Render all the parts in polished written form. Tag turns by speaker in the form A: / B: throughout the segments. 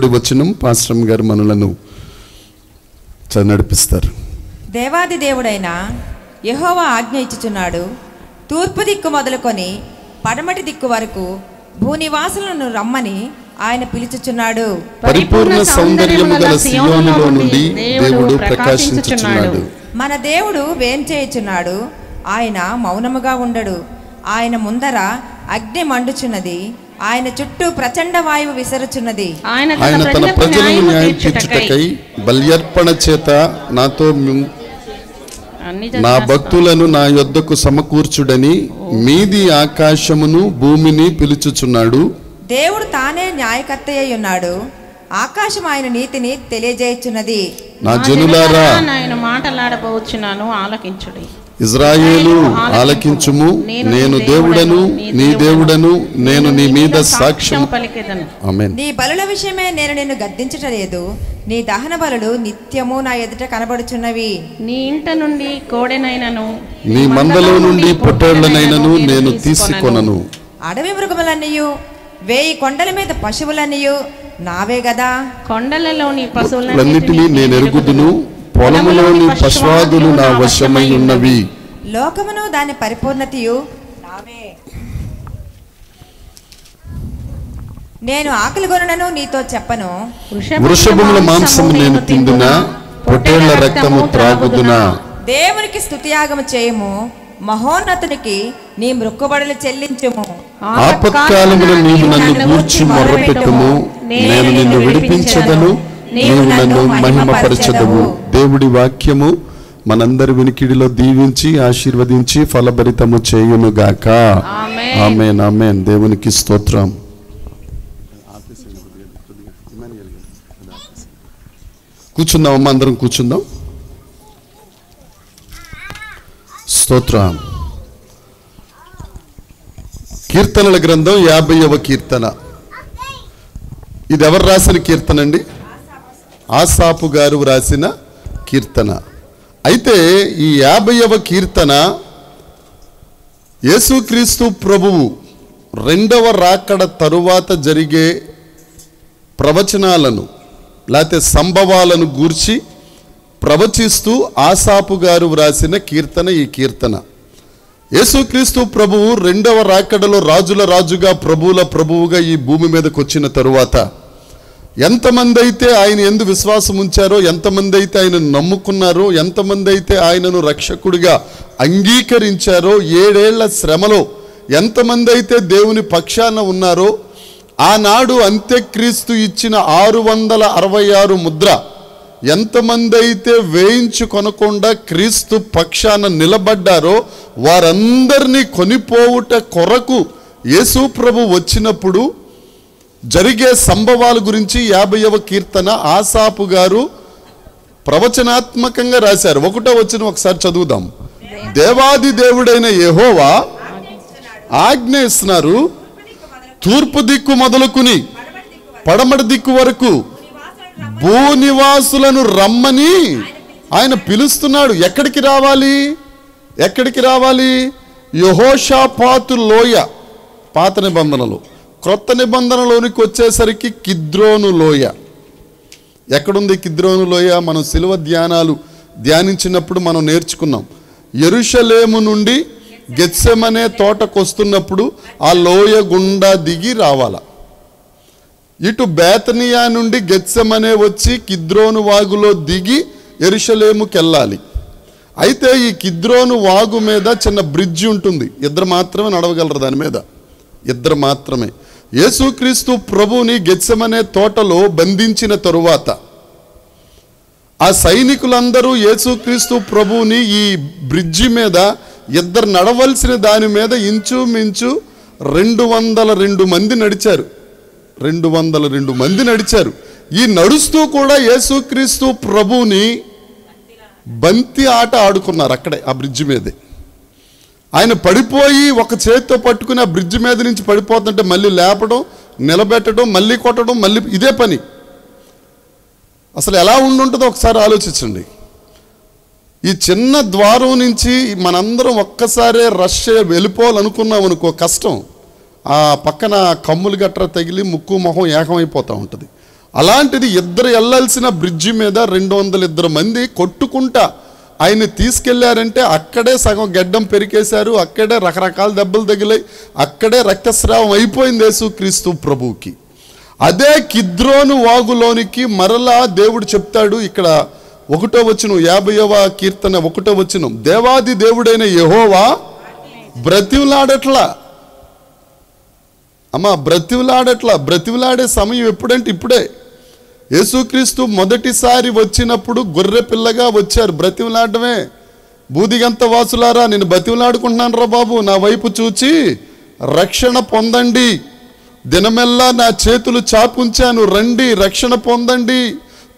A: వచనం పాస్టర్ గారు మనలను నడిపిస్తారు.
B: దేవాది దేవుడైన యెహోవా ఆజ్ఞ ఇచ్చుచున్నాడు, తూర్పు దిక్కు మొదలుకొని పడమటి దిక్కు వరకు భూనివాసులను రమ్మని ఆయన పిలుచుచున్నాడు.
A: పరిపూర్ణ సౌందర్యము గల సియోనులో నుండి దేవుడు ప్రకాశించుచున్నాడు.
B: మన దేవుడు వేంచేయుచున్నాడు, ఆయన మౌనముగా ఉండడు. ఆయన ముందర అగ్ని మండుచున్నది, ఆయన చుట్టూ ప్రచండ వాయువు విసరుచున్నది.
A: ఆయన తన ప్రజలను న్యాయం తీర్చుటకై బల్యర్పణ చేత నా భక్తులను నా యొద్దకు సమకూర్చుడని మీది ఆకాశమును భూమిని పిలుచుచున్నాడు.
B: దేవుడు తానే న్యాయకర్త అయి ఉన్నాడు, ఆకాశం ఆయన నీతిని తెలియజేయుచున్నది.
A: నా జనులారా,
C: ఆయన మాటలాడబోచున్నాను, ఆలకించుడి.
A: ఇజ్రాయేలు ఆలకించుము, నేను దేవుడను నీ దేవుడను, నేను నీ మీద సాక్ష్యం
C: పలికెదను.
A: ఆమేన్.
B: నీ బలుల విషయమే నేను నిన్ను గద్దించటలేదు, నీ దహన బలులు నిత్యము నా ఎదుట కనబడుచున్నవి.
C: నీ ఇంట నుండి కోడెనైనను
A: నీ మందలో నుండి పొట్టేళ్లనైనను నేను తీసుకొనను.
B: అడవి మృగములన్నయు 1000 కొండల మీద పశువులన్నయు నావే గదా.
C: కొండలలోని
A: పశువులన్నిటినీ నేను ఎరుగుదును, పొలములోని పశువాదులు నా వశమై ఉన్నవి.
B: లోకమును దాని పరిపూర్ణతయు నావే. నేను ఆకలి గొనునను నీతో చెప్పను,
A: వృషభముల మాంసము నేను తిందునా, పొట్టేళ్ల రక్తము త్రాగుదునా.
B: దేవునికి స్తుతియాగము చేయము, మహోన్నతునికి నీ మృక్కుబడులు చెల్లించుము.
A: ఆపత్కాలమున నీవు నన్ను గూర్చి మొర్రపెట్టుము, నేను నిన్ను విడిపించదను, నీవు నన్ను మహిమపరచదవు. దేవుడి వాక్యము మనందరి వినికిడిలో దీవించి ఆశీర్వదించి ఫలభరితము చేయునుగాక. ఆమేన్, ఆమేన్. దేవునికి స్తోత్రం. కూర్చుందామమ్మా, అందరం కూర్చుందాం. స్తోత్రం. కీర్తనల గ్రంథం 50వ కీర్తన. ఇది ఎవరు రాసిన కీర్తన అండి? ఆసాపు గారు రాసిన కీర్తన. అయితే ఈ 50వ కీర్తన యేసుక్రీస్తు ప్రభువు రెండవ రాకడ తరువాత జరిగే ప్రవచనాలను లేకపోతే సంభవాలను గూర్చి ప్రవచిస్తూ ఆసాపు గారు వ్రాసిన కీర్తన ఈ కీర్తన. యేసుక్రీస్తు ప్రభువు రెండవ రాకడలో రాజుల రాజుగా ప్రభువుల ప్రభువుగా ఈ భూమి మీదకి వచ్చిన తరువాత ఎంతమంది అయితే ఆయన యందు విశ్వాసం ఉంచారో, ఎంతమంది అయితే ఆయనను నమ్ముకున్నారో, ఎంతమంది అయితే ఆయనను రక్షకుడిగా అంగీకరించారో, 7 ఏళ్ల శ్రమలో ఎంతమంది అయితే దేవుని పక్షాన ఉన్నారో, ఆనాడు అంత్యక్రీస్తు ఇచ్చిన 666 ముద్ర ఎంతమంది అయితే వేయించు కొనకుండా క్రీస్తు పక్షాన నిలబడ్డారో వారందరినీ కొనిపోవుట కొరకు యేసు ప్రభు వచ్చినప్పుడు జరిగే సంభవాల గురించి 50వ కీర్తన ఆసాపు గారు ప్రవచనాత్మకంగా రాశారు. 1వ వచనం ఒకసారి చదువుదాం. దేవాది దేవుడైన యెహోవా ఆజ్ఞ ఇస్తున్నారు, తూర్పు దిక్కు మొదలుకుని పడమటి దిక్కు వరకు భూనివాసులను రమ్మని ఆయన పిలుస్తున్నాడు. ఎక్కడికి రావాలి? ఎక్కడికి రావాలి? యెహోషాపాతు లోయ పాత నిబంధనలు. క్రొత్త నిబంధనలోనికి వచ్చేసరికి కిద్రోను లోయ. ఎక్కడుంది కిద్రోను లోయ? మనం శిలువ ధ్యానించినప్పుడు మనం నేర్చుకున్నాం. యెరూషలేము నుండి గెత్సెమనే తోటకు వస్తున్నప్పుడు ఆ లోయ గుండా దిగి రావాల. ఇటు బేతనియా నుండి గెత్సెమనే వచ్చి కిద్రోను వాగులో దిగి యెరూషలేముకి వెళ్ళాలి. అయితే ఈ కిద్రోను వాగు మీద చిన్న బ్రిడ్జి ఉంటుంది, ఇద్దరు మాత్రమే నడవగలరు దాని మీద, ఇద్దరు మాత్రమే. యేసుక్రీస్తు ప్రభువుని గెత్సెమనే తోటలో బంధించిన తరువాత ఆ సైనికులందరూ యేసుక్రీస్తు ప్రభువుని ఈ బ్రిడ్జి మీద ఇద్దరు నడవలసిన దాని మీద ఇంచుమించు 202 మంది నడిచారు. 202 మంది నడిచారు. ఈ నడుస్తూ కూడా యేసుక్రీస్తు ప్రభువుని బంతి ఆట ఆడుకున్నారు అక్కడే ఆ బ్రిడ్జి మీదే. ఆయన పడిపోయి ఒక చేతితో పట్టుకుని ఆ బ్రిడ్జి మీద నుంచి పడిపోతుంటే మళ్ళీ లేపడం, నిలబెట్టడం, మళ్ళీ కొట్టడం, మళ్ళీ ఇదే పని. అసలు ఎలా ఉండుంటుందో ఒకసారి ఆలోచించండి. ఈ చిన్న ద్వారం నుంచి మనందరం ఒక్కసారే రష్ వెళ్ళిపోవాలనుకున్నాం అనుకో, కష్టం. ఆ పక్కన కమ్ములు గట్ర తగిలి ముక్కు మొహం ఏకమైపోతూ ఉంటుంది. అలాంటిది ఇద్దరు వెళ్ళాల్సిన బ్రిడ్జి మీద 202 మంది కొట్టుకుంటా ఆయన్ని తీసుకెళ్లారంటే అక్కడే సగం గెడ్డం పెరికేశారు, అక్కడే రకరకాల దెబ్బలు తగిలాయి, అక్కడే రక్తస్రావం అయిపోయింది యేసుక్రీస్తు ప్రభువుకి. అదే కిద్రోను వాగులోనికి మరలా దేవుడు చెప్తాడు. ఇక్కడ 1వ వచనం 50వ కీర్తన 1వ వచనం, దేవాది దేవుడైన యెహోవా బ్రతిమలాడట్లా. అమ్మా బ్రతిమలాడే సమయం ఎప్పుడంటే ఇప్పుడే. యేసుక్రీస్తు మొదటిసారి వచ్చినప్పుడు గొర్రె పిల్లగా వచ్చారు, బ్రతిమలాడమే. బూదిగంత వాసులారా నేను బతిమలాడుకుంటున్నాను రా బాబు, నా వైపు చూచి రక్షణ పొందండి, దినమెల్లా నా చేతులు చాపుంచాను, రండి రక్షణ పొందండి,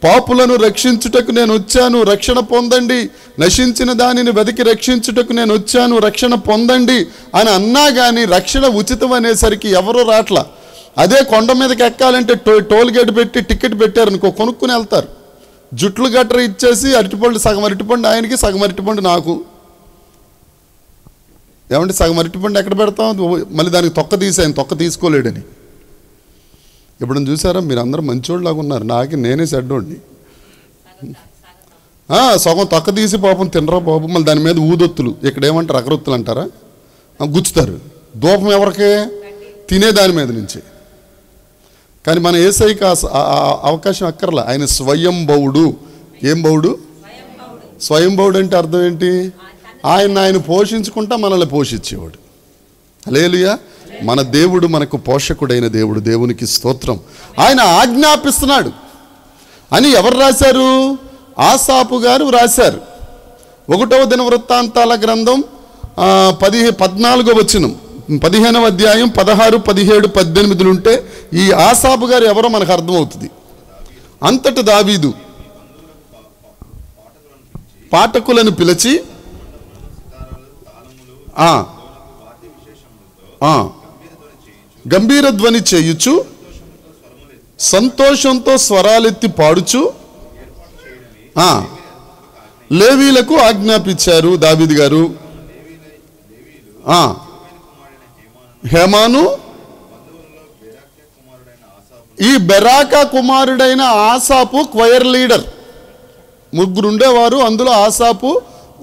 A: పాపులను రక్షించుటకు నేను వచ్చాను, రక్షణ పొందండి, నశించిన దానిని వెతికి రక్షించుటకు నేను వచ్చాను, రక్షణ పొందండి అని అన్నా కానీ రక్షణ ఉచితం అనేసరికి ఎవరూ రాట్లా. అదే కొండ మీదకి ఎక్కాలంటే టోల్ గేట్ పెట్టి టికెట్ పెట్టారనుకో, కొనుక్కుని వెళ్తారు. జుట్లు గట్ర ఇచ్చేసి అరటిపండు, సగం అరటిపండు ఆయనకి, సగం అరటిపండు నాకు. ఏమంటే సగం అరటిపండు ఎక్కడ పెడతాం, మళ్ళీ దానికి తొక్క తీసాను, తొక్క తీసుకోలేడని. ఇప్పుడు చూసారా, మీరు అందరూ మంచోళ్ళలాగా ఉన్నారు, నేనే చెడ్డోడిని. సగం తొక్క తీసి పాపం తినరా పాపం, మళ్ళీ దాని మీద ఊదొత్తులు, ఇక్కడ ఏమంటారు అగరొత్తులు అంటారా, గుచ్చుతారు. ధూపం ఎవరికే? తినే దాని మీద నుంచి. కానీ మన యేసయ్యకి అవకాశం అక్కర్లా, ఆయన స్వయంభవుడు. ఏం భవుడు? స్వయంభవుడు అంటే అర్థం ఏంటి? ఆయన పోషించుకుంటా మనల్ని పోషించేవాడు. హల్లెలూయా. మన దేవుడు మనకు పోషకుడైన దేవుడు, దేవునికి స్తోత్రం. ఆయన ఆజ్ఞాపిస్తున్నాడు అని ఎవరు రాశారు? ఆసాపు గారు రాశారు. 1వ దినవృత్తాంతాల గ్రంథం 14వ వచనం, 15వ అధ్యాయం 16, 17, 18 ఉంటే ఈ ఆసాపు గారు ఎవరో మనకు అర్థమవుతుంది. అంతట దావీదు పాఠకులను పిలిచి గంభీర ధ్వని చేయుచు సంతోషంతో స్వరాలెత్తి పాడుచు లేవీలకు ఆజ్ఞాపించారు దావీదు గారు. హేమాను, ఈ బెరాకా కుమారుడైన ఆసాపు క్వయర్ లీడర్. ముగ్గురు ఉండేవారు, అందులో ఆసాపు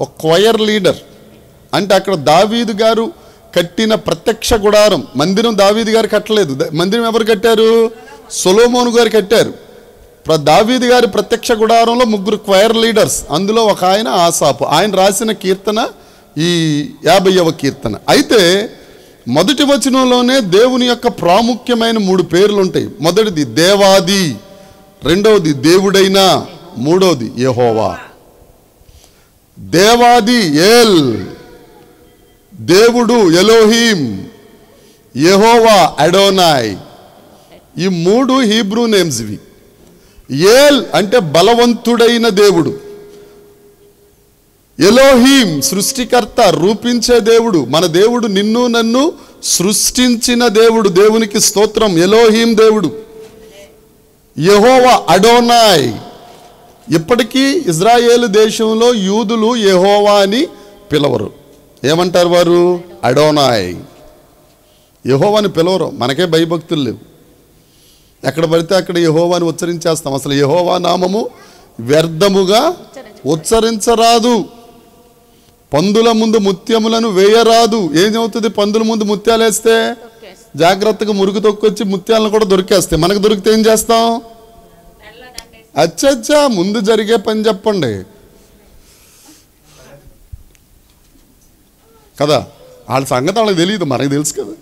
A: ఒక క్వయర్ లీడర్. అంటే అక్కడ దావీదు గారు కట్టిన ప్రత్యక్ష గుడారం, మందిరం దావీదు గారు కట్టలేదు, మందిరం ఎవరు కట్టారు? సొలొమోను గారు కట్టారు. దావీదు గారి ప్రత్యక్ష గుడారంలో ముగ్గురు క్వైర్ లీడర్స్, అందులో ఒక ఆయన ఆసాపు. ఆయన రాసిన కీర్తన ఈ 50వ కీర్తన. అయితే మొదటి వచనంలోనే దేవుని యొక్క ప్రాముఖ్యమైన 3 పేర్లు ఉంటాయి. మొదటిది దేవాది, రెండవది దేవుడైన, మూడవది యెహోవా. దేవాది ఏల్, దేవుడు ఎలోహీం, యెహోవా అడోనాయ్. ఈ 3 హీబ్రూ నేమ్స్ ఇవి. ఏల్ అంటే బలవంతుడైన దేవుడు, ఎలోహీం సృష్టికర్త, రూపించే దేవుడు. మన దేవుడు నిన్ను నన్ను సృష్టించిన దేవుడు, దేవునికి స్తోత్రం. ఎలోహీం దేవుడు. యెహోవా అడోనాయ్. ఇప్పటికీ ఇజ్రాయేలు దేశంలో యూదులు యెహోవా అని పిలవరు. ఏమంటారు వారు? అడోనాయ్. యెహోవాని పిలవరు. మనకే భయభక్తులు లేవు, ఎక్కడ పడితే అక్కడ యెహోవాని ఉచ్చరించేస్తాం. అసలు యెహోవా నామము వ్యర్థముగా ఉచ్చరించరాదు. పందుల ముందు ముత్యములను వేయరాదు. ఏమవుతుంది? పందుల ముందు ముత్యాలు వేస్తే జాగ్రత్తగా మురుగు తొక్కొచ్చి ముత్యాలను కూడా దొరికేస్తాయి. మనకు దొరికితే ఏం చేస్తాం? అచ్చచ్చా, ముందు జరిగే పని చెప్పండి కదా. వాళ్ళ సంగతి వాళ్ళకి తెలియదు, మనకు తెలుసు కదా.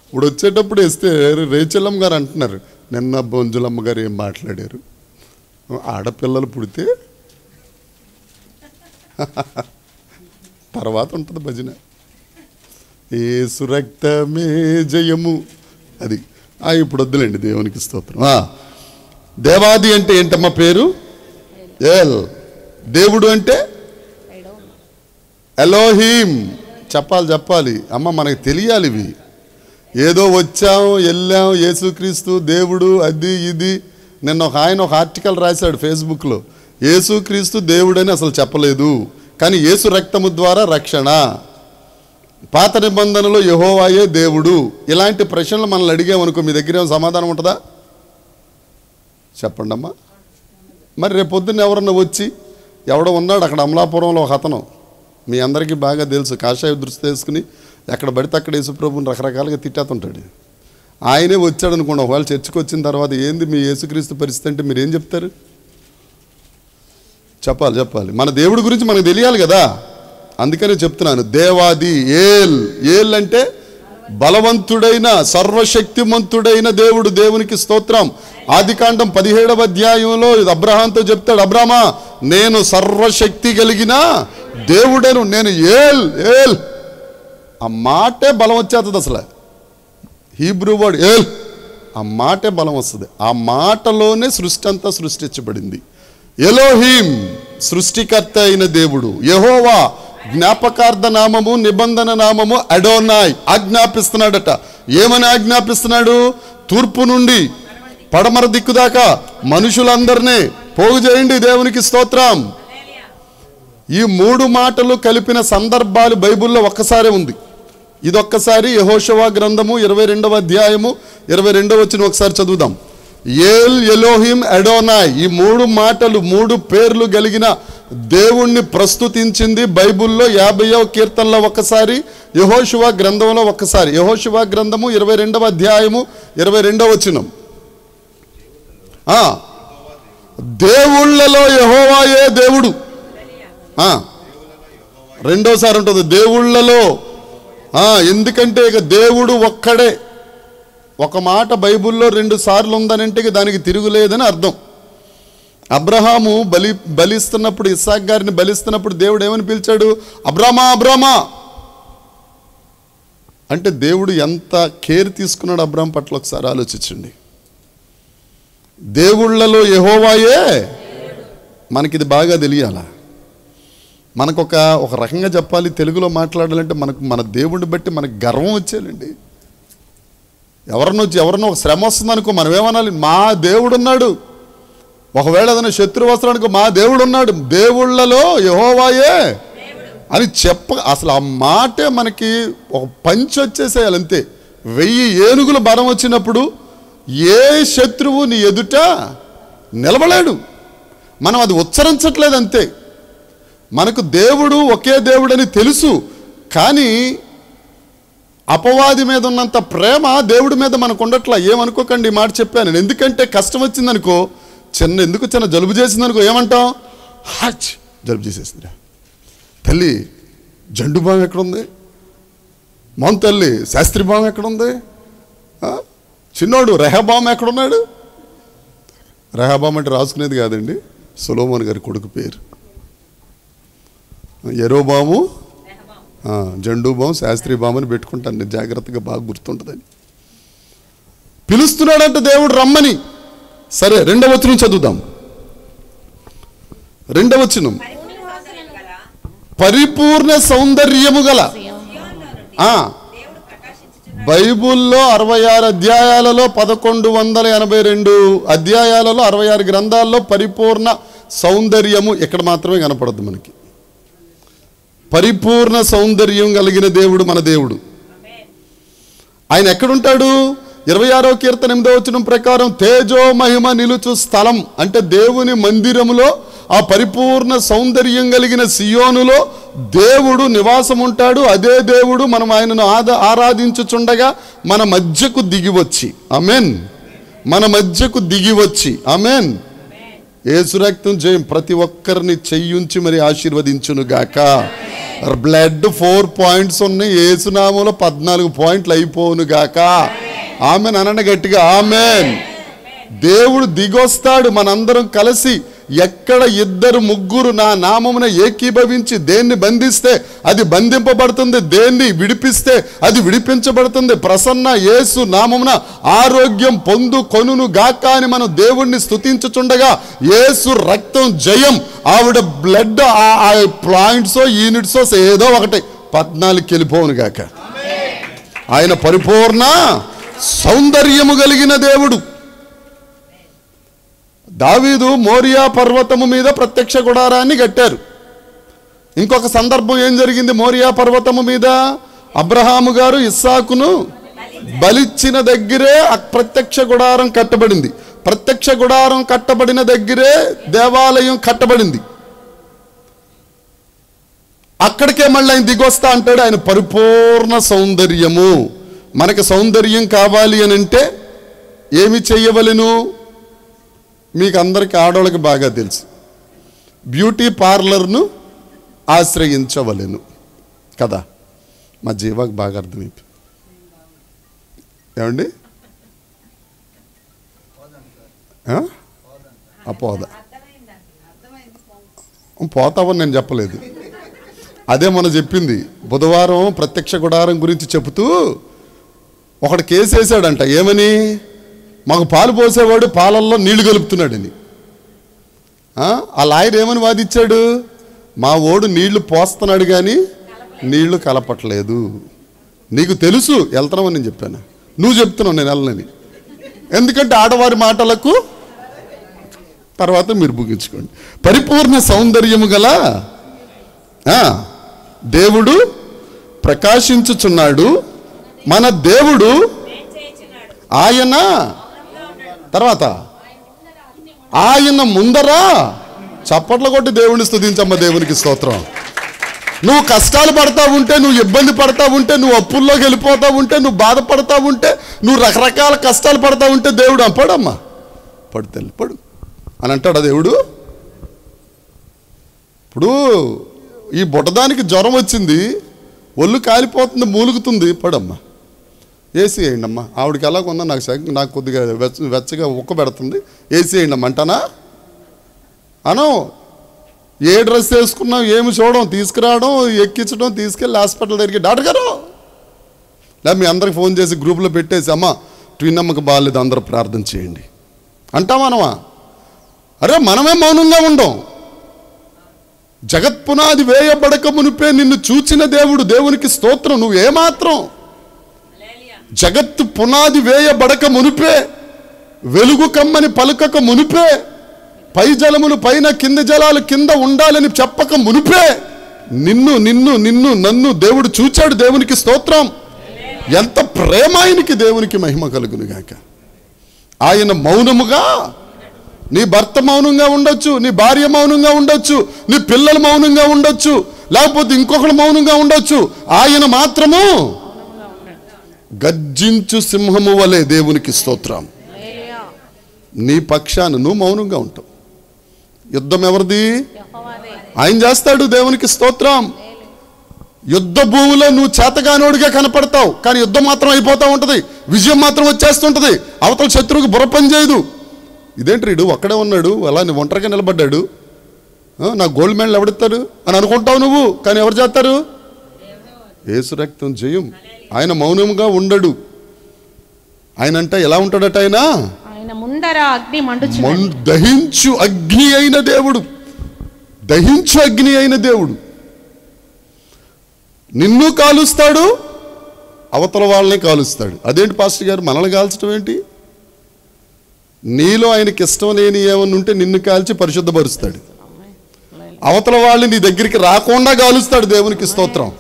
A: ఇప్పుడు వచ్చేటప్పుడు వేస్తే రేచలమ్మ గారు అంటున్నారు, నిన్న బొంజులమ్మ గారు ఏం మాట్లాడారు, ఆడపిల్లలు పుడితే తర్వాత ఉంటుంది భజన, యేసు రక్తమే జయము. అది ఇప్పుడు వద్దులేండి, దేవునికి స్తోత్రం. దేవాది అంటే ఏంటమ్మా పేరు? ఎల్. దేవుడు అంటే ఎలోహీం. చెప్పాలి అమ్మ, మనకు తెలియాలి ఇవి. ఏదో వచ్చాం వెళ్ళాం, యేసుక్రీస్తు దేవుడు అది ఇది. నిన్న ఆయన ఒక ఆర్టికల్ రాశాడు ఫేస్బుక్లో, యేసుక్రీస్తు దేవుడని అసలు చెప్పలేదు, కానీ యేసు రక్తము ద్వారా రక్షణ, పాత నిబంధనలో యెహోవాయే దేవుడు. ఇలాంటి ప్రశ్నలు మనల్ని అడిగామనుకో, మీ దగ్గర ఏమో సమాధానం ఉంటుందా? చెప్పండి అమ్మా. మరి రేపొద్దున్న ఎవరన్నా వచ్చి ఎవడో ఉన్నాడు అక్కడ అమలాపురంలో ఒక అతను, మీ అందరికీ బాగా తెలుసు, కాషాయ దృష్టి తీసుకుని ఎక్కడ పడితే అక్కడ యేసుప్రభుని రకరకాలుగా తిట్టేస్తుంటాడు. ఆయనే వచ్చాడు అనుకోండి, ఒకవేళ చర్చకు వచ్చిన తర్వాత ఏంది మీ యేసుక్రీస్తు పరిస్థితి అంటే మీరు ఏం చెప్తారు? చెప్పాలి. మన దేవుడి గురించి మనకు తెలియాలి కదా. అందుకనే చెప్తున్నాను, దేవాది ఏల్ అంటే బలవంతుడైన సర్వశక్తిమంతుడైన దేవుడు. దేవునికి స్తోత్రం. ఆదికాండం 17వ అధ్యాయంలో అబ్రహాంతో చెప్తాడు, అబ్రామా నేను సర్వశక్తి కలిగిన దేవుడను, నేను ఏల్. ఆ మాటే బలం వచ్చేస్తుంది. అసలు హీబ్రూ వర్డ్ ఏల్, ఆ మాటే బలం వస్తుంది. ఆ మాటలోనే సృష్టి అంతా సృష్టించబడింది. ఎలోహీం సృష్టికర్త అయిన దేవుడు. యెహోవా జ్ఞాపకార్థ నామము, నిబంధన నామము అడోనాయ్. ఆజ్ఞాపిస్తున్నాడట. ఏమని ఆజ్ఞాపిస్తున్నాడు? తూర్పు నుండి పడమర దిక్కు దాకా మనుషులందరినీ పోగు చేయండి. దేవునికి స్తోత్రం. ఈ 3 మాటలు కలిపిన సందర్భాలు బైబిల్లో ఒక్కసారే ఉంది. ఇదొక్కసారి యెహోషువ గ్రంథము 22వ అధ్యాయము 22వ వచనం ఒకసారి చదువుదాం. ఏల్, ఎలోహిం, అడోనాయ్, ఈ 3 మాటలు 3 పేర్లు కలిగిన దేవుణ్ణి ప్రస్తుతించింది బైబిల్లో 50వ కీర్తనలో ఒకసారి, యెహోషువ గ్రంథంలో ఒకసారి. యెహోషువ గ్రంథము 22వ అధ్యాయము 22వ వచనం. దేవుళ్ళలో యెహోవాయే దేవుడు. రెండోసారి ఉంటుంది దేవుళ్ళలో. ఎందుకంటే ఇక దేవుడు ఒక్కడే. ఒక మాట బైబిల్లో 2 సార్లు ఉందనంటే దానికి తిరుగులేదని అర్థం. అబ్రహాము బలిస్తున్నప్పుడు, ఇస్సాక్ గారిని బలిస్తున్నప్పుడు దేవుడు ఏమని పిలిచాడు? అబ్రామా. అంటే దేవుడు ఎంత కేర్ తీసుకున్నాడు అబ్రాహం పట్ల ఒకసారి ఆలోచించండి. దేవుళ్ళలో యెహోవాయే. మనకిది బాగా తెలియాల. మనకు ఒక రకంగా చెప్పాలి, తెలుగులో మాట్లాడాలంటే మన దేవుడిని బట్టి మనకు గర్వం వచ్చేయాలండి. ఎవరన్నా ఒక శ్రమ వస్తుంది అనుకో, మనం ఏమనాలి? మా దేవుడు ఉన్నాడు. ఒకవేళ ఏదైనా శత్రు వస్త్రానికి మా దేవుడు ఉన్నాడు. దేవుళ్ళలో యెహోవాయే అని అసలు ఆ మాటే మనకి ఒక పంచి వచ్చేసేయాలి అంతే. 1000 ఏనుగుల బలం వచ్చినప్పుడు ఏ శత్రువు నీ ఎదుట నిలబలేడు. మనం అది ఉచ్చరించట్లేదు అంతే. మనకు దేవుడు ఒకే దేవుడని తెలుసు, కానీ అపవాది మీద ఉన్నంత ప్రేమ దేవుడి మీద మనకు ఉండట్లా. ఏమనుకోకండి ఈ మాట చెప్పాను. ఎందుకంటే కష్టం వచ్చిందనుకో, చిన్న జలుబు చేసిందనుకో, ఏమంటాం? జలుబు చేసేసిందిరా. తల్లి జండు బాం ఎక్కడుంది? మౌన్ తల్లి శాస్త్రి బాం ఎక్కడుంది? చిన్నోడు రెహబాం ఎక్కడున్నాడు? రెహబాం అంటే రాసుకునేది కాదండి, సొలొమోన్ గారి కొడుకు పేరు. యెరోబాము, జండూబాం, శాస్త్రి బాం అని పెట్టుకుంటాను నేను జాగ్రత్తగా, బాగా గుర్తుంటుందని. పిలుస్తున్నాడంటే దేవుడు రమ్మని. సరే, 2వ వచనం చదువుదాం. 2వ వచనం. పరిపూర్ణ సౌందర్యము గల. బైబుల్లో 66 అధ్యాయాలలో 1182 అధ్యాయాలలో 66 గ్రంథాల్లో పరిపూర్ణ సౌందర్యము ఇక్కడ మాత్రమే కనపడదు మనకి. పరిపూర్ణ సౌందర్యం కలిగిన దేవుడు మన దేవుడు. ఆయన ఎక్కడుంటాడు? 26వ కీర్తన 8వ వచనం ప్రకారం తేజో మహిమ నిలుచు స్థలం అంటే దేవుని మందిరములో, ఆ పరిపూర్ణ సౌందర్యం కలిగిన సియోనులో దేవుడు నివాసం ఉంటాడు. అదే దేవుడు మనం ఆయనను ఆరాధించుచుండగా మన మధ్యకు దిగివచ్చి, ఆమెన్, మన మధ్యకు దిగివచ్చి, ఆమెన్, యేసు రక్తం జయం ప్రతి ఒక్కరిని చెయ్యుంచి మరి ఆశీర్వదించునుగాక. బ్లడ్ 4 పాయింట్స్ ఉన్నాయి, యేసునామంలో 14 పాయింట్లు అయిపోనుగాక. ఆమెన్ అనండి గట్టిగా, ఆమెన్. దేవుడు దిగొస్తాడు. మనందరం కలిసి ఎక్కడ 2-3 నా నామమున ఏకీభవించి దేన్ని బంధిస్తే అది బంధింపబడుతుంది, దేన్ని విడిపిస్తే అది విడిపించబడుతుంది. ప్రసన్న యేసు నామమున ఆరోగ్యం పొందుకొనును గాక అని మనం దేవుణ్ణి స్తుతించుచుండగా యేసు రక్తం జయం. ఆవిడ బ్లడ్ పాయింట్సో యూనిట్సో ఏదో ఒకటి 14కి వెళ్ళిపోవును గాక. ఆయన పరిపూర్ణ సౌందర్యము కలిగిన దేవుడు. దావీదు మోరియా పర్వతము మీద ప్రత్యక్ష గుడారాన్ని కట్టారు. ఇంకొక సందర్భం ఏం జరిగింది? మోరియా పర్వతము మీద అబ్రహాము గారు ఇస్సాకును బలిచ్చిన దగ్గరే ప్రత్యక్ష గుడారం కట్టబడింది. ప్రత్యక్ష ప్రత్యక్ష గుడారం కట్టబడిన దగ్గరే దేవాలయం కట్టబడింది. అక్కడికే మళ్ళీ ఆయన దిగొస్తా అంటాడు. ఆయన పరిపూర్ణ సౌందర్యము. మనకి సౌందర్యం కావాలి అని అంటే ఏమి చెయ్యవలెను? మీకు అందరికీ ఆడవాళ్ళకి బాగా తెలుసు, బ్యూటీ పార్లర్ను ఆశ్రయించవలెను కదా. మా జీవాకు బాగా అర్థమైంది. ఏమండి? పోతావని నేను చెప్పలేదు, అదే మనం చెప్పింది. బుధవారం ప్రత్యక్ష గుడారం గురించి చెబుతూ ఒకడు కేసు వేసాడంట. ఏమని? మాకు పాలు పోసేవాడు పాలల్లో నీళ్లు కలుపుతున్నాడని. ఆ లాయర్ ఏమని వాదిచ్చాడు? మా ఓడు నీళ్లు పోస్తున్నాడు కానీ నీళ్లు కలపట్లేదు. నీకు తెలుసు వెళ్తున్నామని నేను చెప్పాను, నువ్వు చెప్తున్నావు నేను వెళ్ళనని. ఎందుకంటే ఆడవారి మాటలకు తర్వాత మీరు ముగించుకోండి. పరిపూర్ణ సౌందర్యము గల దేవుడు ప్రకాశించుచున్నాడు. మన దేవుడు ఆయన తర్వాత ఆయన ముందరా చప్పట్లు కొట్టి దేవుడిని స్తుతించమ్మ. దేవునికి స్తోత్రం. నువ్వు కష్టాలు పడతా ఉంటే, నువ్వు ఇబ్బంది పడతా ఉంటే, నువ్వు అప్పుల్లోకి వెళ్ళిపోతా ఉంటే, నువ్వు బాధపడతా ఉంటే, నువ్వు రకరకాల కష్టాలు పడతా ఉంటే దేవుడు పడమ్మా, పడు తల్లి పడు అని అంటాడా దేవుడు? ఇప్పుడు ఈ బుట్టదానికి జ్వరం వచ్చింది, ఒళ్ళు కాలిపోతుంది, మూలుగుతుంది, పడమ్మా, ఏసీ వేయండి అమ్మా. ఆవిడకి ఎలా కొందా నాకు కొద్దిగా వెచ్చగా ఉక్క పెడుతుంది, ఏసీ వేయండి అమ్మ అంటానా? అను. ఏ డ్రెస్ వేసుకున్నాం ఏమి చూడడం, తీసుకురావడం, ఎక్కించడం, తీసుకెళ్ళి హాస్పిటల్ దగ్గరికి డాక్టర్ గారు లేదా మీ అందరికి ఫోన్ చేసి గ్రూప్లో పెట్టేసి అమ్మ ట్విన్ అమ్మకి బాగాలేదు అందరూ ప్రార్థన చేయండి అంటామనమా? అరే మనమే మౌనంగా ఉండం. జగత్పునాది వేయబడక మునిపే నిన్ను చూచిన దేవుడు, దేవునికి స్తోత్రం. నువ్వు ఏమాత్రం జగత్తు పునాది వేయబడక మునిపే, వెలుగు కమ్మని పలుకక మునిపే, పై జలములు పైన కింద జలాలు కింద ఉండాలని చెప్పక మునిపే నిన్ను నిన్ను నిన్ను నన్ను దేవుడు చూచాడు. దేవునికి స్తోత్రం. ఎంత ప్రేమ ఆయనకి. దేవునికి మహిమ కలుగును గాక. ఆయన మౌనముగా, నీ భర్త మౌనంగా ఉండొచ్చు, నీ భార్య మౌనంగా ఉండొచ్చు, నీ పిల్లలు మౌనంగా ఉండొచ్చు, లేకపోతే ఇంకొకరు మౌనంగా ఉండొచ్చు. ఆయన మాత్రము గర్జించు సింహము వలె. దేవునికి స్తోత్రం. నీ పక్షాన నువ్వు మౌనంగా ఉంటావు. యుద్ధం ఎవరిది? ఆయన చేస్తాడు. దేవునికి స్తోత్రం. యుద్ధ భూమిలో నువ్వు చేతగానోడిగా కనపడతావు, కానీ యుద్ధం మాత్రం అయిపోతూ ఉంటుంది, విజయం మాత్రం వచ్చేస్తుంటుంది. అవతల శత్రువుకి బుర్ర పని చేయదు. ఇదేంటి రీడు ఒక్కడే ఉన్నాడు, అలా నీ ఒంటరిగా నిలబడ్డాడు, నా గోల్డ్ మెడల్ ఎవడిస్తారు అని అనుకుంటావు నువ్వు, కానీ ఎవరు చేస్తారు? యేసు రక్తం జయం. ఆయన మౌనంగా ఉండడు. ఆయన అంటే ఎలా ఉంటాడట? ఆయన దహించు అగ్ని అయిన దేవుడు. దహించు అగ్ని అయిన దేవుడు. నిన్ను కాలుస్తాడు, అవతల వాళ్ళని కాలుస్తాడు. అదేంటి పాస్టర్ గారు మనల్ని కాల్చడం ఏంటి? నీలో ఆయనకి ఇష్టం లేని ఏమన్నా ఉంటే నిన్ను కాల్చి పరిశుద్ధపరుస్తాడు. అవతల వాళ్ళని నీ దగ్గరికి రాకుండా కాలుస్తాడు. దేవునికి స్తోత్రం.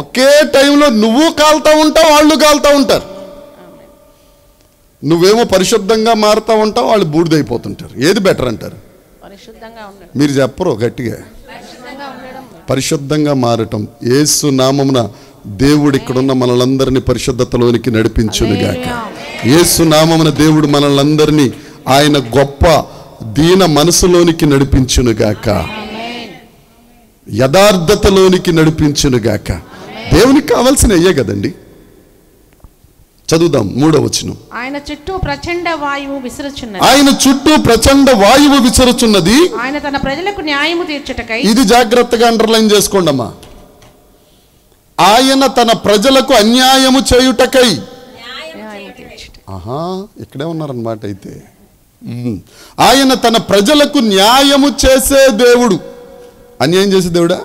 A: ఒకే టైంలో నువ్వు కాలుతా ఉంటావు, వాళ్ళు కాలుతా ఉంటారు. నువ్వేమో పరిశుద్ధంగా మారుతా ఉంటావు, వాళ్ళు బూడిదైపోతుంటారు. ఏది బెటర్ అంటారు? మీరు చెప్పరు గట్టిగా. పరిశుద్ధంగా మారటం. యేసు నామమున దేవుడు ఇక్కడున్న మనలందరినీ పరిశుద్ధతలోనికి నడిపించునుగాక. యేసు నామమున దేవుడు మనలందరినీ ఆయన గొప్ప దీన మనసులోనికి నడిపించునుగాక, యథార్థతలోనికి నడిపించునుగాక. దేవునికి కావాల్సిన అయ్యే కదండి. చదువుదాం 3వ వచనం.
C: ఆయన చుట్టూ ప్రచండ వాయువు విసురుచున్నది.
A: ఆయన చుట్టూ ప్రచండ వాయువు విసురుచున్నది.
C: ఆయన తన ప్రజలకు న్యాయము తీర్చుటకై.
A: ఇది జాగ్రత్తగా అండర్లైన్ చేసుకోండి అమ్మా. ఆయన తన ప్రజలకు అన్యాయము చేయుటకై. ఆహా, ఇక్కడే ఉన్నారన్నమాట. అయితే ఆయన తన ప్రజలకు న్యాయము చేసే దేవుడు. అన్యాయం చేసే దేవుడా?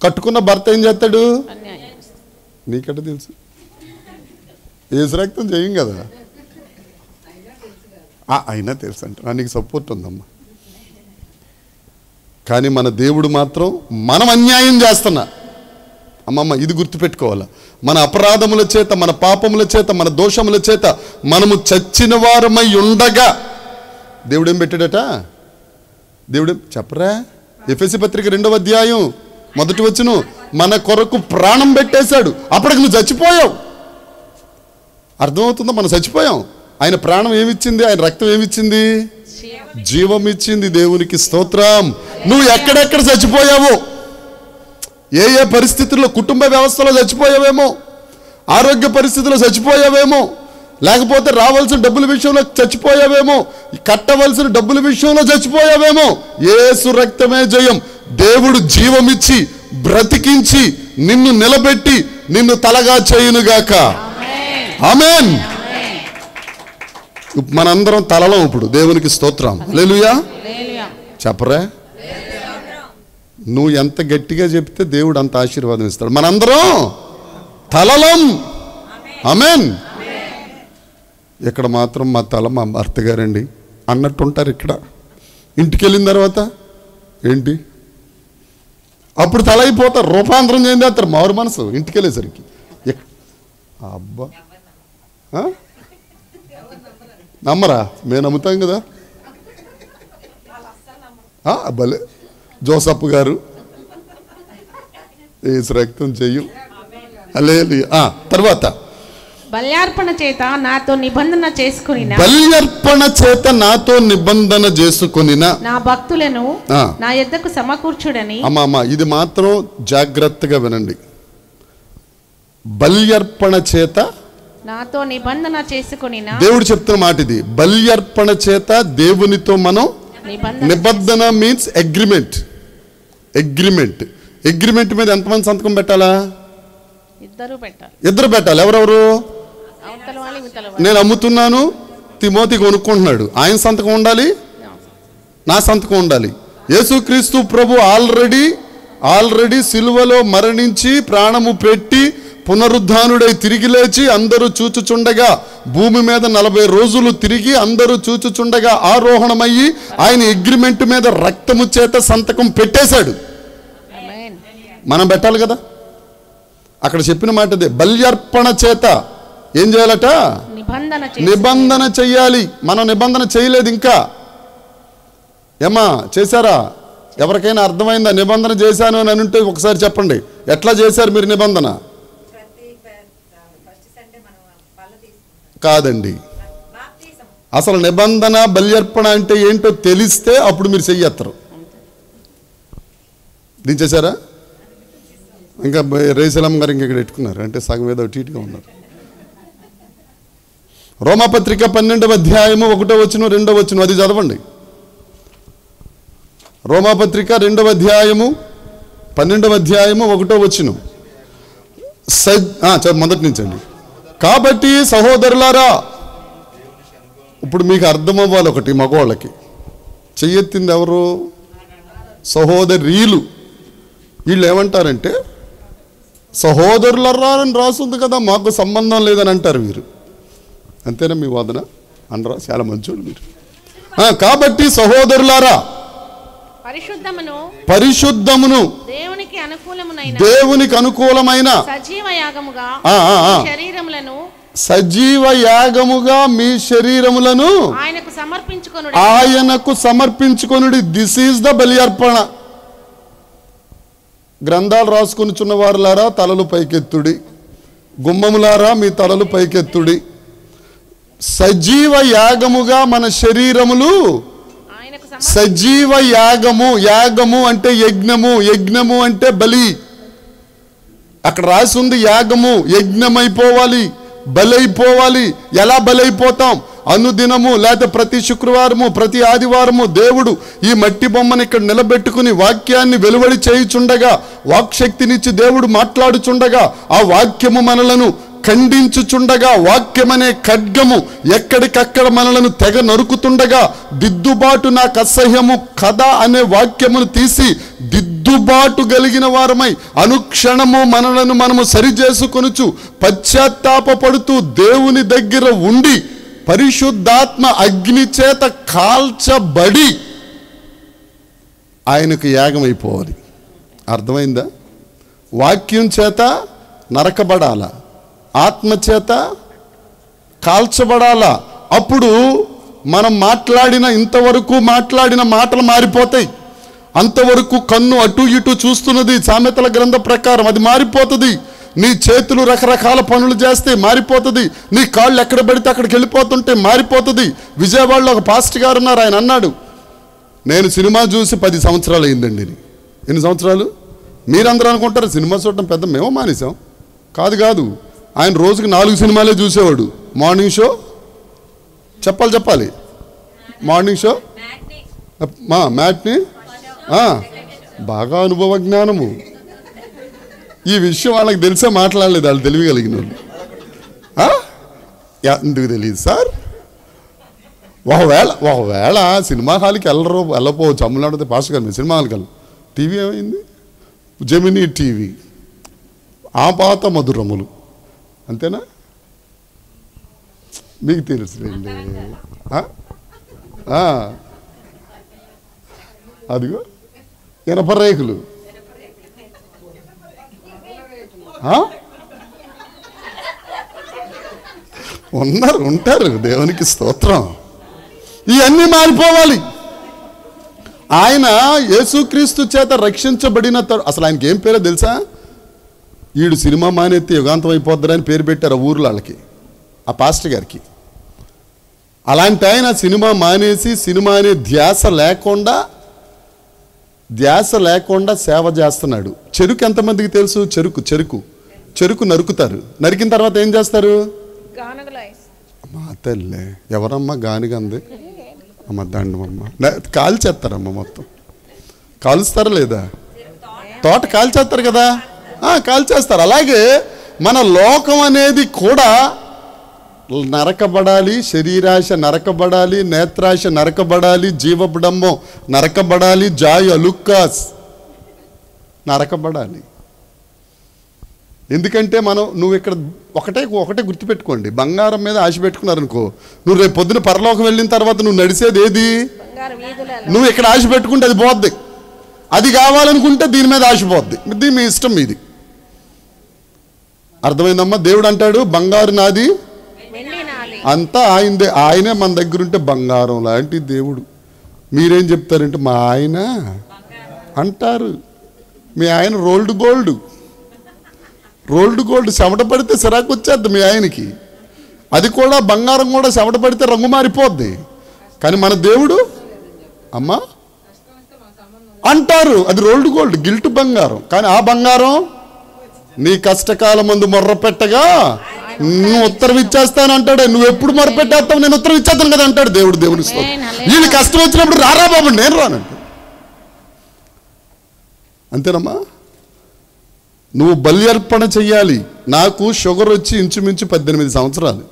A: కట్టుకున్న భర్త ఏం చేస్తాడు? నీకట్ట తెలుసు. యేసు రక్తం చేయం కదా, అయినా తెలుసు అంట. నీకు సపోర్ట్ ఉందమ్మా. కానీ మన దేవుడు మాత్రం మనం అన్యాయం చేస్తున్నా అమ్మమ్మ ఇది గుర్తుపెట్టుకోవాలా, మన అపరాధముల చేత, మన పాపముల చేత, మన దోషముల చేత మనము చచ్చిన వారమై ఉండగా దేవుడేం పెట్టాడట? దేవుడే చెప్పరా? ఎఫెసీ పత్రిక 2వ అధ్యాయం 1వ వచనం, మన కొరకు ప్రాణం పెట్టేశాడు. అప్పటికి నువ్వు చచ్చిపోయావు. అర్థమవుతుందో? మనం చచ్చిపోయాం. ఆయన ప్రాణం ఏమిచ్చింది? ఆయన రక్తం ఏమిచ్చింది? జీవం ఇచ్చింది. దేవునికి స్తోత్రం. నువ్వు ఎక్కడెక్కడ చచ్చిపోయావు, ఏ ఏ పరిస్థితుల్లో, కుటుంబ వ్యవస్థలో చచ్చిపోయావేమో, ఆరోగ్య పరిస్థితుల్లో చచ్చిపోయావేమో, లేకపోతే రావాల్సిన డబ్బుల విషయంలో చచ్చిపోయావేమో, కట్టవలసిన డబ్బుల విషయంలో చచ్చిపోయావేమో. యేసు రక్తమే జయం. దేవుడు జీవమిచ్చి బ్రతికించి నిన్ను నిలబెట్టి నిన్ను తలగా చేయునుగాక. ఆమేన్. మనందరం తలలో ఇప్పుడు. దేవునికి స్తోత్రం. హల్లెలూయా. చెప్పరా? నువ్వు ఎంత గట్టిగా చెప్తే దేవుడు అంత ఆశీర్వాదం ఇస్తాడు. మనందరం తలలం. ఆమేన్. ఇక్కడ మాత్రం మా తల మా భర్త గారండి అన్నట్టు ఉంటారు. ఇక్కడ ఇంటికి వెళ్ళిన తర్వాత ఏంటి అప్పుడు తల అయిపోతారు, రూపాంతరం చెందేస్తారు మారు మనసు. ఇంటికి వెళ్ళేసరికి అబ్బా నమ్మరా? మేము నమ్ముతాం కదా. భలే జోసఫ్ గారు యేసు రక్తం చెయ్యం. హల్లెలూయా. తర్వాత
C: బల్యార్పణ చేత నాతో నిబంధన చేసుకొనిన,
A: బల్యార్పణ చేత నాతో నిబంధన చేసుకొనిన
C: నా భక్తులను నా యొద్దకు సమకూర్చుడని.
A: అమ్మా ఇది మాత్రం జాగ్రత్తగా వినండి. బల్యార్పణ చేత
C: నాతో నిబంధన చేసుకొనిన,
A: దేవుడు చెప్తున్న మాట ఇది. బల్యార్పణ చేత దేవునితో మనం నిబంధన మీన్స్ అగ్రిమెంట్. అగ్రిమెంట్. అగ్రిమెంట్ మీద ఎంతమంది సంతకం పెట్టాలా? ఇద్దరు పెట్టాలి. ఎవరెవరు? నేను అమ్ముతున్నాను, తిమోతి కొనుక్కుంటున్నాడు, ఆయన సంతకం ఉండాలి, నా సంతకం ఉండాలి. యేసుక్రీస్తు ప్రభు ఆల్రెడీ సిలువలో మరణించి ప్రాణము పెట్టి పునరుద్ధానుడై తిరిగి లేచి అందరూ చూచుచుండగా, భూమి మీద 40 రోజులు తిరిగి అందరూ చూచుచుండగా ఆరోహణమయ్యి ఆయన అగ్రిమెంట్ మీద రక్తము చేత సంతకం పెట్టేశాడు. మనం పెట్టాలి కదా. అక్కడ చెప్పిన మాట అదే. బల్యార్పణ చేత ఏం చేయాలట? నిబంధన చెయ్యాలి. మనం నిబంధన చేయలేదు ఇంకా. ఏమా చేశారా? ఎవరికైనా అర్థమైందా? నిబంధన చేశాను అని అంటే ఒకసారి చెప్పండి. ఎట్లా చేశారు మీరు నిబంధన? కాదండి, అసలు నిబంధన బల్యార్పణ అంటే ఏంటో తెలిస్తే అప్పుడు మీరు చెయ్యత్తరు. దించేశారా? ఇంకా రేసలమ్మ గారు ఇంకా ఇక్కడ పెట్టుకున్నారు అంటే సగం ఏదో టీట్గా ఉన్నారు. రోమాపత్రిక 12వ అధ్యాయము 1వ వచనం 2వ వచనం అది చదవండి. రోమాపత్రిక 2వ అధ్యాయము 12వ అధ్యాయము 1వ వచనం మొదటి నుంచి అండి. కాబట్టి సహోదరులారా, ఇప్పుడు మీకు అర్థం అవ్వాలి ఒకటి, మగవాళ్ళకి చెయ్యెత్తింది ఎవరు? సహోదరీలు. వీళ్ళు ఏమంటారంటే సహోదరులరా అని రాసుంది కదా, మాకు సంబంధం లేదని అంటారు వీరు. అంతేనా మీ వాదన? అనరా? చాలా మంచోళ్ళు మీరు. కాబట్టి సహోదరులారా, పరిశుద్ధమును దేవునికి అనుకూలమైన సజీవ యాగముగా మీ శరీరములను ఆయనకు సమర్పించుకొనుడి. దిస్ ఈజ్ ద బలియర్పణ. గ్రంథాలు రాసుకొనిచున్న వారులారా తలలు పైకెత్తుడి, గుమ్మములారా మీ తలలు పైకెత్తుడి. సజీవ యాగముగా మన శరీరములు. సజీవ యాగము. యాగము అంటే యజ్ఞము, యజ్ఞము అంటే బలి. అక్కడ రాసి ఉంది యాగము. యజ్ఞమైపోవాలి, బలైపోవాలి. ఎలా బలైపోతాం? అనుదినము లేకపోతే ప్రతి శుక్రవారము ప్రతి ఆదివారము దేవుడు ఈ మట్టి బొమ్మను ఇక్కడ నిలబెట్టుకుని వాక్యాన్ని వెలువడి చేయుచుండగా, వాక్శక్తినిచ్చి దేవుడు మాట్లాడుచుండగా, ఆ వాక్యము మనలను ఖండించుచుండగా, వాక్యమనే ఖడ్గము ఎక్కడికక్కడ మనలను తెగ నరుకుతుండగా, దిద్దుబాటు నాకు అసహ్యము కదా అనే వాక్యమును తీసి దిద్దుబాటు కలిగిన వారమై అనుక్షణము మనలను మనము సరిచేసుకొనుచు పశ్చాత్తాపపడుతూ దేవుని దగ్గర ఉండి పరిశుద్ధాత్మ అగ్ని చేత కాల్చబడి ఆయనకు యాగమైపోవాలి. అర్థమైందా? వాక్యం చేత నరకబడాల, ఆత్మ చేత కాల్చబడాల. అప్పుడు మనం ఇంతవరకు మాట్లాడిన మాటలు మారిపోతాయి. అంతవరకు కన్ను అటు ఇటు చూస్తున్నది సామెతల గ్రంథ ప్రకారం అది మారిపోతుంది. నీ చేతులు రకరకాల పనులు చేస్తే మారిపోతుంది. నీ కాళ్ళు ఎక్కడ పడితే అక్కడికి వెళ్ళిపోతుంటే మారిపోతుంది. విజయవాడలో ఒక పాస్టర్ గారు ఉన్నారు, ఆయన అన్నాడు, నేను సినిమా చూసి 10 సంవత్సరాలు అయిందండి. ఎన్ని సంవత్సరాలు? మీరందరూ అనుకుంటారు సినిమా చూడటం పెద్ద, మేము మానేసాం. కాదు, ఆయన రోజుకి 4 సినిమాలే చూసేవాడు. మార్నింగ్ షో, చెప్పాలి మార్నింగ్ షో, మ్యాట్ని, బాగా అనుభవ జ్ఞానము. ఈ విషయం వాళ్ళకి తెలిసే మాట్లాడలేదు, వాళ్ళు తెలియగలిగిన వాళ్ళు. ఎందుకు తెలియదు సార్? ఒకవేళ సినిమా హాల్కి వెళ్ళపోవచ్చు. అమ్ములాడితే పాస్టర్ గారు సినిమా హాల్కి వెళ్ళి టీవీ ఏమైంది? జెమినీ టీవీ, ఆపాత మధురములు, అంతేనా? మీకు తెలుసులేండి. అదిగో ఇనప రేకులు, ఉంటారు. దేవునికి స్తోత్రం. ఇవన్నీ మారిపోవాలి. ఆయన యేసుక్రీస్తు చేత రక్షించబడిన అసలు ఆయనకి ఏం పేరో తెలుసా? ఈడు సినిమా మానేత్తి యుగాంతం అయిపోద్దని పేరు పెట్టారు ఆ ఊర్లో వాళ్ళకి, ఆ పాస్టర్ గారికి. అలాంటి ఆయన సినిమా మానేసి సినిమా అనే ధ్యాస లేకుండా సేవ చేస్తున్నాడు. చెరుకు ఎంతమందికి తెలుసు? చెరుకు నరుకుతారు. నరికిన తర్వాత ఏం చేస్తారు? అమ్మా తల్లే, ఎవరమ్మా గానిగంది? అమ్మ దండమమ్మ, కాల్చేస్తారమ్మ. మొత్తం కాలుస్తారా లేదా? తోట కాల్చేస్తారు కదా, కాల్చేస్తారు. అలాగే మన లోకం అనేది కూడా నరకబడాలి. శరీరాశ నరకబడాలి, నేత్రాశ నరకబడాలి, జీవబడమ్మో నరకబడాలి, జాయ్ అలుక్కాస్ నరకబడాలి. ఎందుకంటే నువ్వు ఇక్కడ ఒకటే గుర్తుపెట్టుకోండి, బంగారం మీద ఆశ పెట్టుకున్నారనుకో, నువ్వు రేపు పొద్దున పరలోకం వెళ్ళిన తర్వాత నువ్వు నడిచేది ఏది? నువ్వు ఇక్కడ ఆశ పెట్టుకుంటే అది పోద్ది. అది కావాలనుకుంటే దీని మీద ఆశ పోద్ది. దీని మీ ఇష్టం మీది. అర్థమైందమ్మా? దేవుడు అంటాడు, బంగారు నాది, అంతా ఆయనదే. ఆయనే మన దగ్గర ఉంటే బంగారం లాంటి దేవుడు. మీరేం చెప్తారంటే మా ఆయన అంటారు. మీ ఆయన రోల్డ్ గోల్డ్ చెమట పడితే సిరాకు వచ్చేద్ది మీ ఆయనకి. అది కూడా బంగారం కూడా చెమట పడితే రంగు మారిపోద్ది. కానీ మన దేవుడు అమ్మా అంటారు, అది రోల్డ్ గోల్డ్, గిల్ట్ బంగారం. కానీ ఆ బంగారం నీ కష్టకాలం ముందు మొర్ర పెట్టగా నువ్వు ఉత్తరం ఇచ్చేస్తాను అంటాడు. నువ్వు ఎప్పుడు మొర్ర పెట్టేస్తావు? నేను ఉత్తరం ఇచ్చేస్తాను కదా అంటాడు దేవుడు. దేవుని వీళ్ళు కష్టం వచ్చినప్పుడు రారా బాబు నేను రానంట. అంతేనమ్మా? నువ్వు బలి అర్పణ చెయ్యాలి. నాకు షుగర్ వచ్చి ఇంచుమించు 18 సంవత్సరాలు.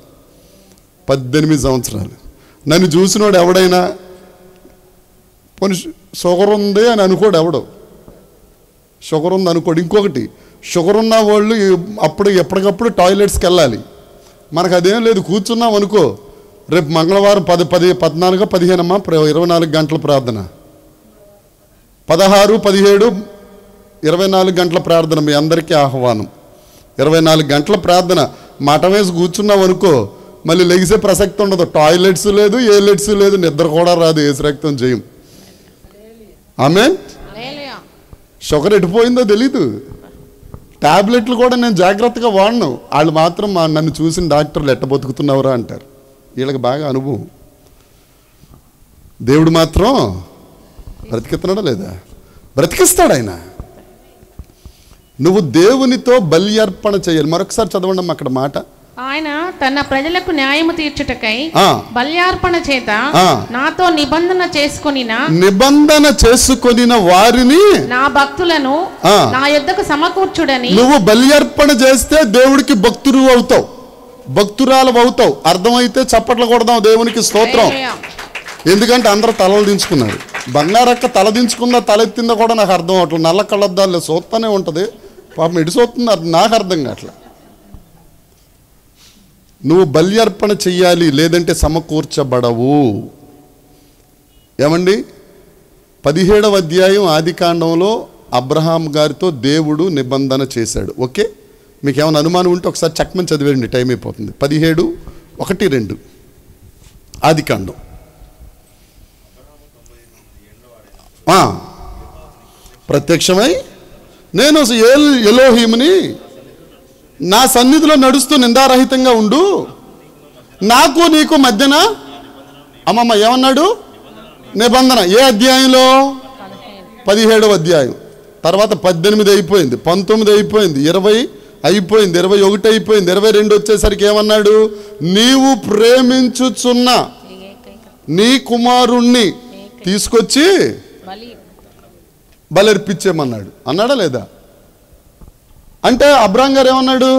A: నన్ను చూసినోడు ఎవడైనా పోనీ షుగర్ ఉంది అని అనుకోడు. ఎవడో షుగర్ ఉంది అనుకోడు. ఇంకొకటి, షుగర్ ఉన్న వాళ్ళు ఎప్పటికప్పుడు టాయిలెట్స్కి వెళ్ళాలి. మనకు అదేం లేదు, కూర్చున్నాం అనుకో, రేపు మంగళవారం 14, 15 అమ్మా 24 గంటల ప్రార్థన, 16, 17, 24 గంటల ప్రార్థన. మీ అందరికీ ఆహ్వానం. 24 గంటల ప్రార్థన మఠం వేసి కూర్చున్నాం అనుకో, మళ్ళీ లెగిసే ప్రసక్తి ఉండదు. టాయిలెట్స్ లేదు, ఏలెట్స్ లేదు, నిద్ర కూడా రాదు. ఏసు రక్తం చేయం. ఆమేన్. షుగర్ ఎటుపోయిందో తెలీదు. టాబ్లెట్లు కూడా నేను జాగ్రత్తగా వాడను. వాళ్ళు మాత్రం నన్ను చూసిన డాక్టర్లు ఎట్ట బతుకుతున్నావురా అంటారు. వీళ్ళకి బాగా అనుభవం. దేవుడు మాత్రం బ్రతికిస్తున్నాడా లేదా? బ్రతికిస్తాడు ఆయన. నువ్వు దేవునితో బలి అర్పణ చేయాలి. మరొకసారి చదవండి అక్కడ మాట.
C: ఆయన తన ప్రజలకు న్యాయము తీర్చుటకై బల్యార్పణ చేత నాతో నిబంధన చేసుకొనిన వారిని, నా భక్తులను నా యొద్దకు సమకూర్చుడని. నువ్వు బల్యార్పణ చేస్తే దేవుడికి భక్తుడు అవుతావు, భక్తురాలు అవుతావు. అర్థమైతే చప్పట్లు కొడదాం దేవునికి స్తోత్రం. ఎందుకంటే అందరూ తలలు దించుకున్నారు. బంగారక్క తల దించుకుందా తలెత్తిందా కూడా నాకు అర్థం అవట్లేదు. నల్ల కళ్ళద్దాలు చూస్తూనే ఉంటుంది. పాపం ఎటు చూస్తుంది నాకు అర్థం కావట్లేదు. నువ్వు బలి అర్పణ చెయ్యాలి, లేదంటే సమకూర్చబడవు. ఏమండి? 17వ అధ్యాయం ఆదికాండంలో
A: అబ్రహాం గారితో దేవుడు నిబంధన చేశాడు. ఓకే, మీకు ఏమైనా అనుమానం ఉంటే ఒకసారి చక్కమని చదివేయండి, టైం అయిపోతుంది. 17:1-2 ఆదికాండం. ప్రత్యక్షమై నేను ఎలోహీముని, నా సన్నిధిలో నడుస్తూ నిందారహితంగా ఉండు, నాకు నీకు మధ్యన అమ్మమ్మ ఏమన్నాడు? నిబంధన. ఏ అధ్యాయంలో? 17వ అధ్యాయం. తర్వాత 18 అయిపోయింది, 19 అయిపోయింది, 20 అయిపోయింది, 21 అయిపోయింది, 22 వచ్చేసరికి ఏమన్నాడు? నీవు ప్రేమించుచున్న నీ కుమారుణ్ణి తీసుకొచ్చి బలర్పించేమన్నాడు. అన్నాడా లేదా? అంటే అబ్రాహం గారు ఏమన్నాడు?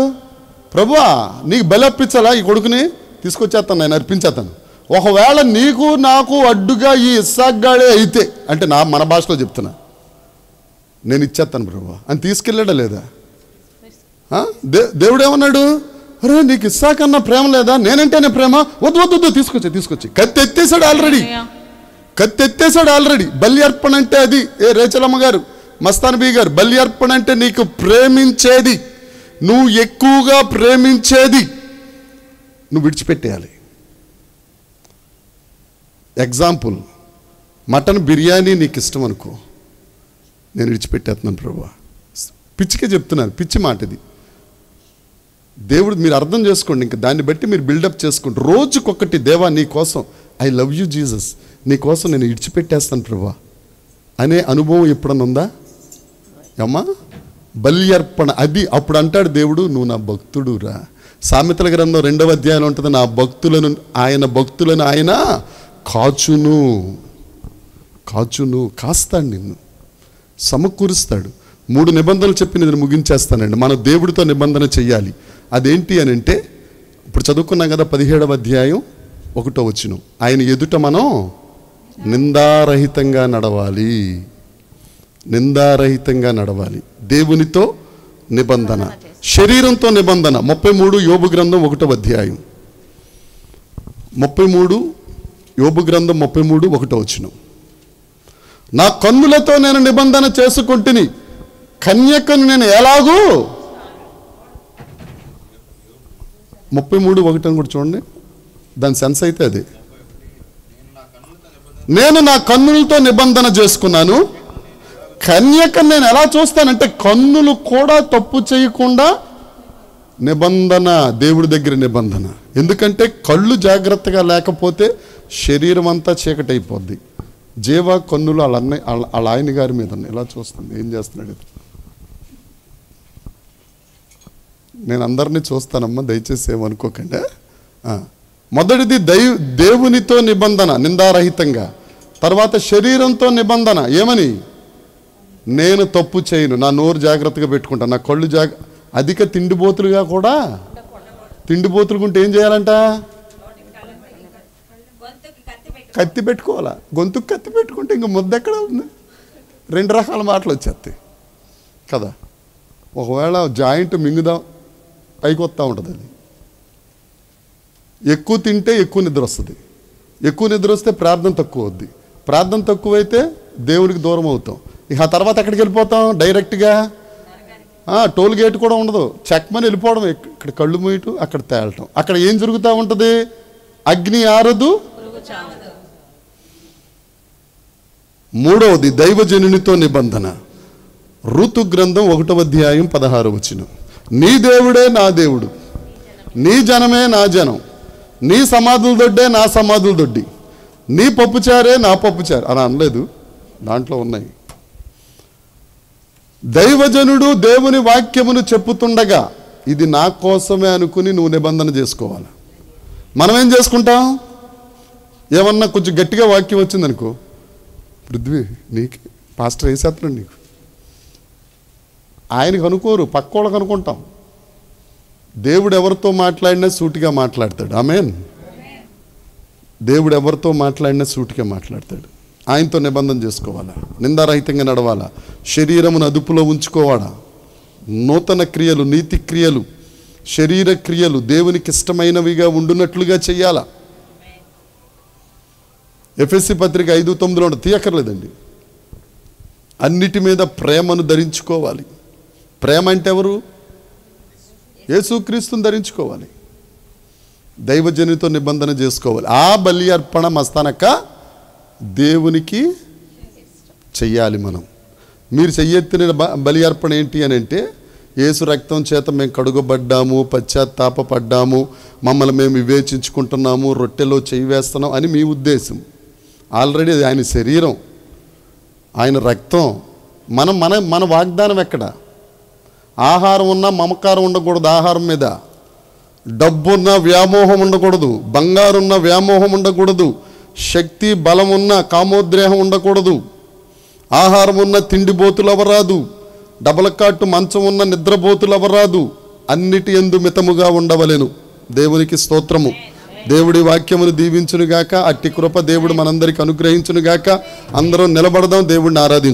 A: ప్రభువా, నీకు బలర్పించాలా? ఈ కొడుకుని తీసుకొచ్చేస్తాను, నేను అర్పించేస్తాను. ఒకవేళ నీకు నాకు అడ్డుగా ఈ ఇస్సాక్ గాడే అయితే, అంటే మన భాషలో చెప్తున్నా, నేను ఇచ్చేస్తాను ప్రభువా అని తీసుకెళ్ళాడా లేదా? దేవుడు ఏమన్నాడు? అరే నీకు ఇస్సాక్ అన్న ప్రేమ లేదా? నేనంటేనే ప్రేమ. వద్దు తీసుకొచ్చి కత్తి ఎత్తేసాడు ఆల్రెడీ. బలి అర్పణ అంటే అది. రేచలమ్మ గారు, మస్తాన్ బీ గారు, బలి అర్పణ అంటే నీకు ప్రేమించేది, నువ్వు ఎక్కువగా ప్రేమించేది నువ్వు విడిచిపెట్టేయాలి. ఎగ్జాంపుల్, మటన్ బిర్యానీ నీకు ఇష్టం అనుకో, నేను విడిచిపెట్టేస్తున్నాను ప్రభువా. పిచ్చికే చెప్తున్నాను, పిచ్చి మాట ఇది. దేవుడు మీరు అర్థం చేసుకోండి, ఇంకా దాన్ని బట్టి మీరు బిల్డప్ చేసుకోండి. రోజుకొకటి, దేవా నీ కోసం, ఐ లవ్ యూ జీసస్, నీ కోసం నేను విడిచిపెట్టేస్తాను ప్రభువా అనే అనుభవం ఎప్పుడన్నా ఉందా అమ్మా? బలి అర్పణ అది. అప్పుడు అంటాడు దేవుడు, నువ్వు నా భక్తుడు రా. సామెతల గ్రంథం 2వ అధ్యాయం ఉంటుంది, నా భక్తులను ఆయన కాచును కాస్తాడు, నిన్ను సమకూరుస్తాడు. 3 నిబంధనలు చెప్పి నేను ముగించేస్తానండి. మన దేవుడితో నిబంధన చెయ్యాలి. అదేంటి అని అంటే, ఇప్పుడు చదువుకున్నాం కదా 17వ అధ్యాయం 1వ వచనం, ఆయన ఎదుట మనం నిందారహితంగా నడవాలి. దేవునితో నిబంధన, శరీరంతో నిబంధన. 33 యోబు గ్రంథం 1వ అధ్యాయం. 33 యోబు గ్రంథం 33:1 వచనం, నా కన్నులతో నేను నిబంధన చేసుకుంటుని, కన్యకను నేను ఎలాగూ 33:1 కూడా చూడండి, దాని సెన్స్ అయితే అది. నేను నా కన్నులతో నిబంధన చేసుకున్నాను, కన్యకను నేను ఎలా చూస్తానంటే కన్నులు కూడా తప్పు చేయకుండా నిబంధన, దేవుడి దగ్గర నిబంధన. ఎందుకంటే కళ్ళు జాగ్రత్తగా లేకపోతే శరీరం అంతా చీకటి అయిపోద్ది. జీవ కన్నులు వాళ్ళ ఆయన గారి మీద ఎలా చూస్తుంది, ఏం చేస్తున్నాడు? నేను అందరినీ చూస్తానమ్మా, దయచేసి ఏమనుకోకండి. మొదటిది దేవునితో నిబంధన నిందారహితంగా. తర్వాత శరీరంతో నిబంధన, ఏమని? నేను తప్పు చేయను, నా నోరు జాగ్రత్తగా పెట్టుకుంటాను, నా కళ్ళు అధిక తిండిబోతులుగా కూడా. తిండిబోతులుగా ఉంటే ఏం చేయాలంట? కత్తి పెట్టుకోవాలా. గొంతుకు కత్తి పెట్టుకుంటే ఇంక ముద్ద ఎక్కడ ఉంది? 2 రకాల మాటలు వచ్చేస్తాయి కదా. ఒకవేళ జాయింట్ మింగుదాం పైకి వస్తూ ఉంటుంది. అది ఎక్కువ తింటే ఎక్కువ నిద్ర వస్తుంది, ఎక్కువ నిద్ర వస్తే ప్రార్థన తక్కువ అవుద్ది, ప్రార్థన తక్కువైతే దేవునికి దూరం అవుతాం. ఇక ఆ తర్వాత ఎక్కడికి వెళ్ళిపోతాం? డైరెక్ట్గా టోల్ గేట్ కూడా ఉండదు, చెక్మని వెళ్ళిపోవడం. ఇక్కడ కళ్ళు మూయటం, అక్కడ తేలటం. అక్కడ ఏం జరుగుతూ ఉంటుంది? అగ్ని ఆరదు. 3వది దైవజనునితో నిబంధన. ఋతు గ్రంథం 1వ అధ్యాయం 16వ వచనం, నీ దేవుడే నా దేవుడు, నీ జనమే నా జనం, నీ సమాధుల దొడ్డే నా సమాధుల దొడ్డి, నీ పప్పుచారే నా పప్పుచారు అని అనలేదు, దాంట్లో ఉన్నాయి. దైవజనుడు దేవుని వాక్యమును చెప్పుతుండగా ఇది నా కోసమే అనుకుని నువ్వు నిబంధన చేసుకోవాలి. మనం ఏం చేసుకుంటాం? ఏమన్నా కొంచెం గట్టిగా వాక్యం వచ్చిందనుకో, పృథ్వీ నీకు పాస్టర్ వేసేస్తున్నాడు, నీకు ఆయనకు అనుకోరు, పక్కోళ్ళకు అనుకుంటాం. దేవుడు ఎవరితో మాట్లాడినా సూటిగా మాట్లాడతాడు. ఆమేన్. దేవుడు ఎవరితో మాట్లాడినా సూటిగా మాట్లాడతాడు. ఆయనతో నిబంధన చేసుకోవాలా, నిందారహితంగా నడవాలా, శరీరమును అదుపులో ఉంచుకోవాలా. నూతన క్రియలు, నీతి క్రియలు, శరీర క్రియలు దేవునికి ఇష్టమైనవిగా ఉండునట్లుగా చెయ్యాలా. ఎఫెసీ పత్రిక 5:9 తీయక్కర్లేదండి. అన్నిటి మీద ప్రేమను ధరించుకోవాలి. ప్రేమ అంటే ఎవరు? యేసుక్రీస్తుని ధరించుకోవాలి. దైవజనునితో నిబంధన చేసుకోవాలి. ఆ బలి అర్పణ మస్తానక దేవునికి చెయ్యాలి. మీరు చెయ్యెత్తిన బలి అర్పణ ఏంటి అని అంటే, యేసు రక్తం చేత మేము కడుగబడ్డాము, పశ్చాత్తాపడ్డాము, మమ్మల్ని మేము వివేచించుకుంటున్నాము, రొట్టెలో చెయ్యి వేస్తున్నాం అని మీ ఉద్దేశం. ఆల్రెడీ ఆయన శరీరం, ఆయన రక్తం. మన వాగ్దానం ఎక్కడ? ఆహారం ఉన్నా మమకారం ఉండకూడదు. ఆహారం మీద డబ్బున్న వ్యామోహం ఉండకూడదు, బంగారున్న వ్యామోహం ఉండకూడదు, శక్తి బలం ఉన్న కామోద్రేహం ఉండకూడదు, ఆహారం ఉన్న తిండిబోతులు అవ్వరాదు, డబల్ కాట్టు మంచం ఉన్న నిద్రబోతులు అవ్వరాదు. అన్నిటి యందు మితముగా ఉండవలెను. దేవునికి స్తోత్రము. దేవుడి వాక్యమును దీవించునుగాక. అట్టి కృప దేవుడు మనందరికి అనుగ్రహించునుగాక. అందరం నిలబడదాం, దేవుడిని ఆరాధించు.